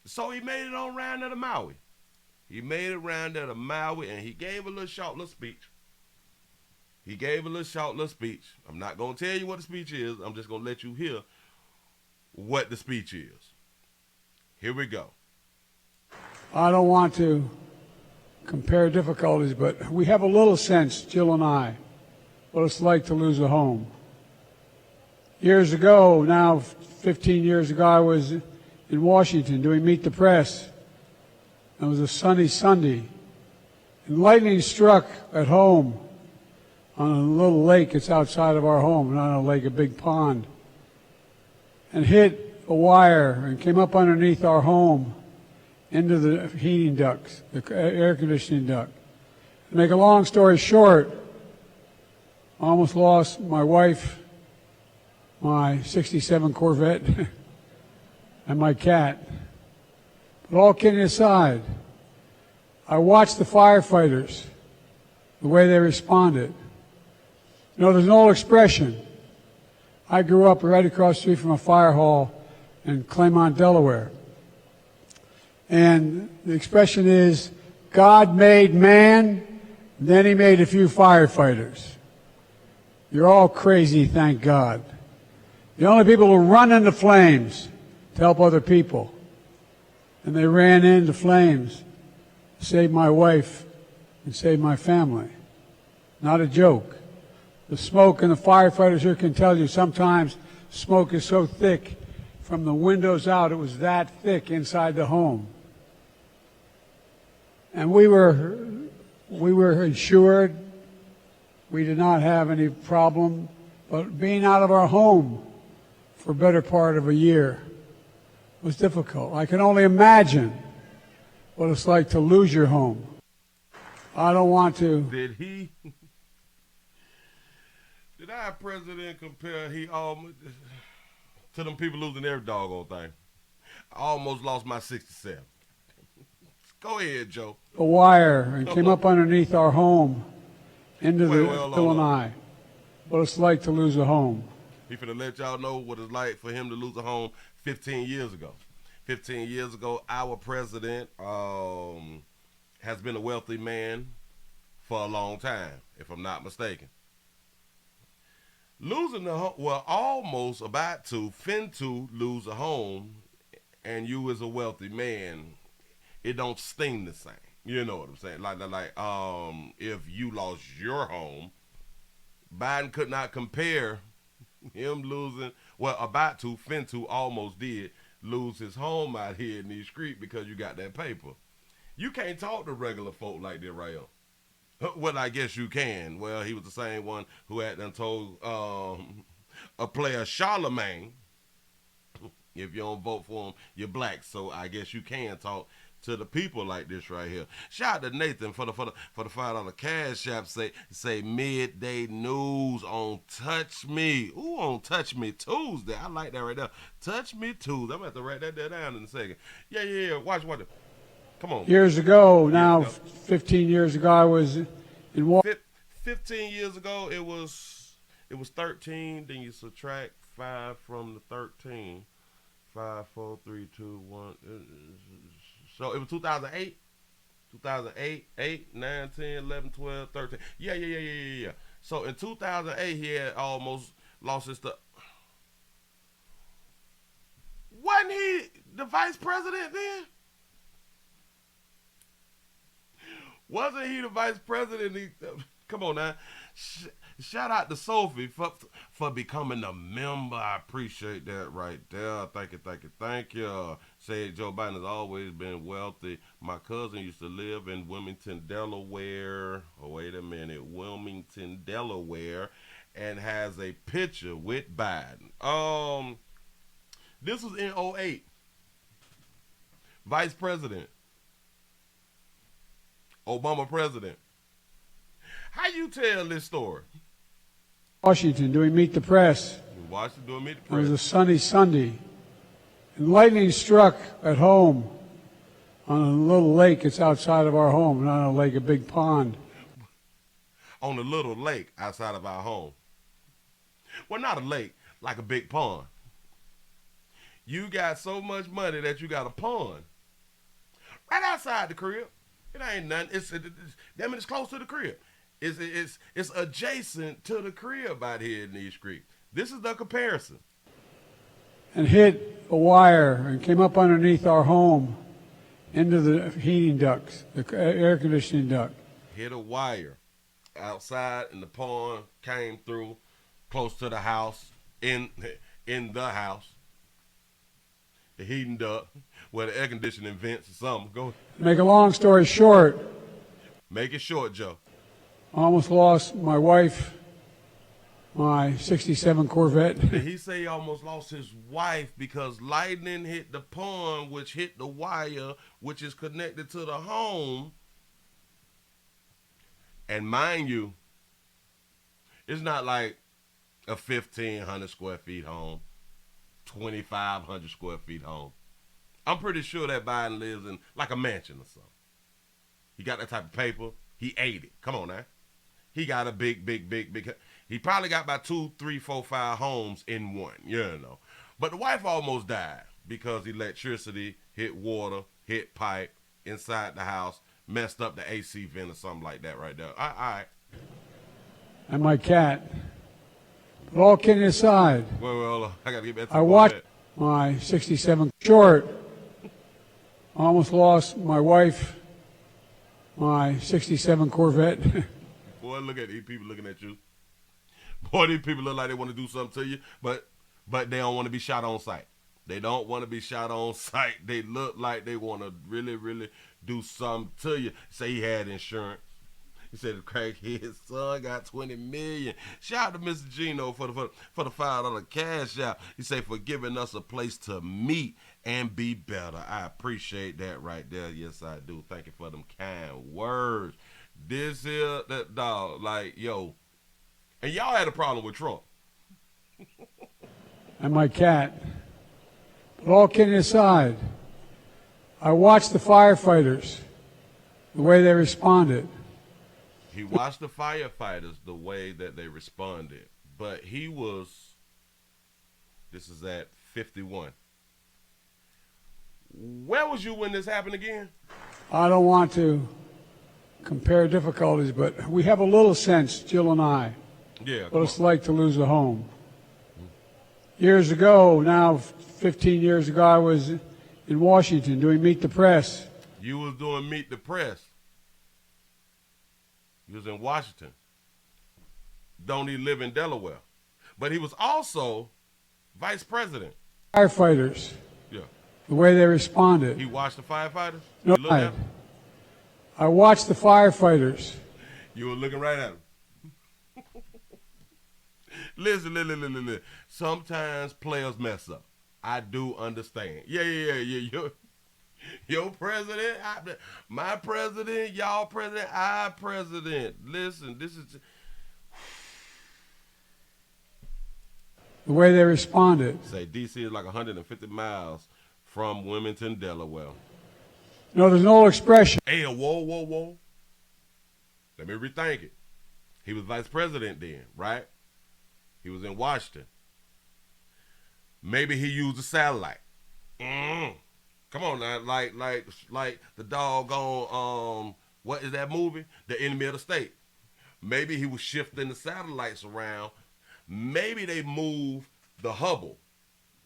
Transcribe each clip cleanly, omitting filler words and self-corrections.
So he made it on round to the Maui. He made it round to the Maui, and he gave a little short little speech. He gave a little short little speech. I'm not gonna tell you what the speech is. I'm just gonna let you hear what the speech is. Here we go. I don't want to compare difficulties, but we have a little sense, Jill and I, what it's like to lose a home. Years ago, now 15 years ago, I was in Washington doing Meet the Press. It was a sunny Sunday, and lightning struck at home on a little lake that's outside of our home, not a lake, a big pond, and hit a wire and came up underneath our home into the heating ducts, the air conditioning duct. To make a long story short, I almost lost my wife, my '67 Corvette, and my cat. But all kidding aside, I watched the firefighters, the way they responded. You know, there's an old expression. I grew up right across the street from a fire hall in Claymont, Delaware. And the expression is, God made man, then he made a few firefighters. You're all crazy, thank God. The only people who run into flames to help other people. And they ran into flames, saved my wife, and saved my family. Not a joke. The smoke, and the firefighters here can tell you, sometimes smoke is so thick from the windows out, it was that thick inside the home. And we were insured. We did not have any problem. But being out of our home for a better part of a year was difficult. I can only imagine what it's like to lose your home. I don't want to. Did our president compare he almost to them people losing every doggone thing? I almost lost my 67. Go ahead, Joe. A wire and came up underneath our home into the Illinois. What it's like to lose a home. He finna let y'all know what it's like for him to lose a home 15 years ago. 15 years ago, our president has been a wealthy man for a long time, if I'm not mistaken. Losing the home, well, almost about to, to lose a home, and you as a wealthy man, it don't sting the same. You know what I'm saying? Like, if you lost your home, Biden could not compare him losing, well, about to, almost did lose his home out here in these streets because you got that paper. You can't talk to regular folk like that right here. Well, I guess you can. Well, he was the same one who had done told a player Charlemagne, if you don't vote for him, you're black. So I guess you can talk to the people like this right here. Shout out to Nathan for the $5 cash app. Say midday news on Touch Me. Ooh, on Touch Me Tuesday. I like that right there. Touch Me Tuesday. I'm gonna have to write that down in a second. Yeah. Watch it. Come on. Years ago, now 15 years ago, I was in Washington. 15 years ago, it was 13. Then you subtract 5 from the 13. 5, 4, 3, 2, 1. So it was 2008. 2008, 8, 9, 10, 11, 12, 13. Yeah. So in 2008, he had almost lost his stuff. Wasn't he the vice president then? Wasn't he the vice president? Come on now. Shout out to Sophie for becoming a member. I appreciate that right there. Thank you. Said Joe Biden has always been wealthy. My cousin used to live in Wilmington, Delaware. Oh, wait a minute. Wilmington, Delaware. And has a picture with Biden. This was in '08. Vice president. Obama president. How you tell this story? Washington doing Meet the Press. Washington doing Meet the It Press. was a sunny Sunday. And lightning struck at home on a little lake that's outside of our home, not a lake, a big pond. On a little lake outside of our home. Well, not a lake, like a big pond. You got so much money that you got a pond. Right outside the crib. It ain't nothing. Damn it, it's close to the crib. It's adjacent to the crib out here in these streets. This is the comparison. And hit a wire and came up underneath our home into the heating ducts, the air conditioning duct. Hit a wire outside in the pond, came through close to the house, in the house, the heating duct, where the air conditioning vents or something. Go. Make a long story short, Make it short, Joe. I almost lost my wife, my 67 Corvette. Did he say he almost lost his wife because lightning hit the pond, which hit the wire, which is connected to the home? And mind you, it's not like a 1,500 square feet home, 2,500 square feet home. I'm pretty sure that Biden lives in like a mansion or something. He got that type of paper. He ate it. Come on now. He got a big. He probably got about 2, 3, 4, 5 homes in one, you know. But the wife almost died because electricity hit water, hit pipe inside the house, messed up the AC vent or something like that right there. All right. And my cat. But all kidding aside, Well, I got to get back to I watched my 67 short. I almost lost my wife, my 67 Corvette. Boy, look at these people looking at you. Boy, these people look like they want to do something to you, but they don't want to be shot on sight. They don't want to be shot on sight. They look like they want to really do something to you. Say he had insurance. He said the crackhead son got $20 million. Shout out to Mr. Gino for the $5 cash out. He said for giving us a place to meet and be better. I appreciate that right there. Yes, I do. Thank you for them kind words. This here, that dog, like, yo. And y'all had a problem with Trump. And my cat. But all kidding aside, I watched the firefighters, the way they responded. He watched the firefighters, the way that they responded. But this is at 51. Where was you when this happened again? I don't want to compare difficulties, but we have a little sense, Jill and I, Yeah. what it's like to lose a home. Years ago, now 15 years ago, I was in Washington doing Meet the Press. You was doing Meet the Press. He was in Washington. Don't he live in Delaware? But he was also vice president. Firefighters, Yeah. the way they responded. He watched the firefighters? No, You looked at him? I watched the firefighters. You were looking right at him. Listen. Sometimes players mess up. I do understand. Yeah. Your president, my president, y'all president, I president. Listen, this is The way they responded. say D.C. is like 150 miles from Wilmington, Delaware. No, there's an old expression. Hey, whoa. Let me rethink it. He was vice president then, right? He was in Washington. Maybe he used a satellite. Come on now, like the doggone what is that movie? The Enemy of the State. Maybe he was shifting the satellites around. Maybe they moved the Hubble.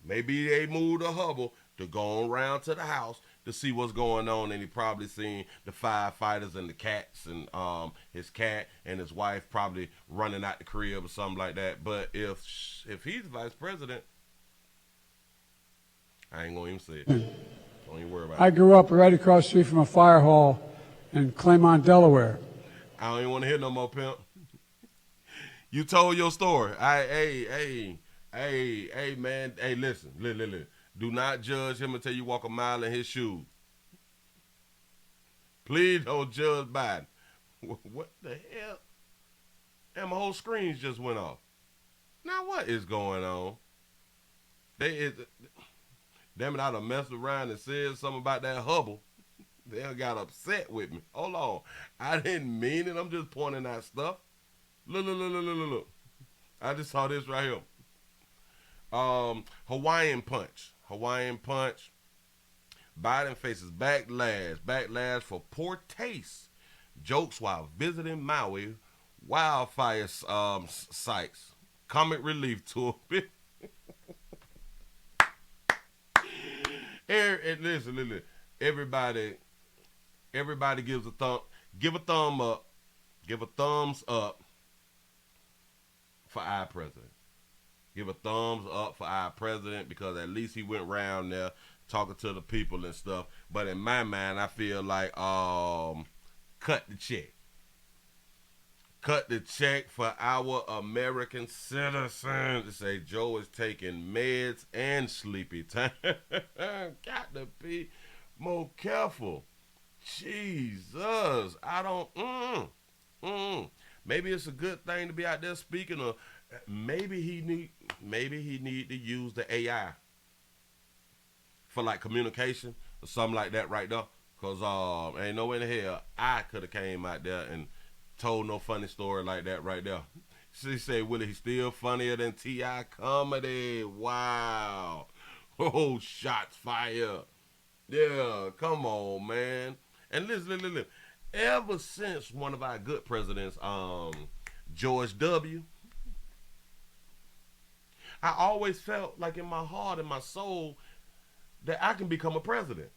Maybe they moved the Hubble to go around to the house to see what's going on, and he probably seen the firefighters and the cats and his cat and his wife probably running out the crib or something like that. But if he's vice president, I ain't gonna even say it. Don't even worry about it. I grew up right across the street from a fire hall in Claymont, Delaware. I don't even want to hear no more, pimp. You told your story. Hey, man. Hey, listen. Do not judge him until you walk a mile in his shoes. Please don't judge Biden. What the hell? And my whole screens just went off. Now what is going on? Damn it, I done messed around and said something about that Hubble. They got upset with me. Hold on. I didn't mean it. I'm just pointing out stuff. Look. I just saw this right here. Hawaiian Punch. Biden faces backlash for poor taste. Jokes while visiting Maui wildfire sites. Comic relief tour. And listen. Everybody, everybody gives a thumb. Give a thumb up. Give a thumbs up for our president. Give a thumbs up for our president because at least he went around there talking to the people and stuff. But in my mind, I feel like cut the check. Cut the check for our American citizens. To say Joe is taking meds and sleepy time. Got to be more careful. Jesus, I don't. Maybe it's a good thing to be out there speaking, or maybe he need to use the AI for like communication or something like that right there. Cause ain't no way in the hell I could have came out there and told no funny story like that right there. She said, Willie, he's still funnier than T.I. comedy. Wow. Oh, shots fired. Yeah, come on, man. And listen. Ever since one of our good presidents, George W., I always felt like in my heart and my soul that I can become a president.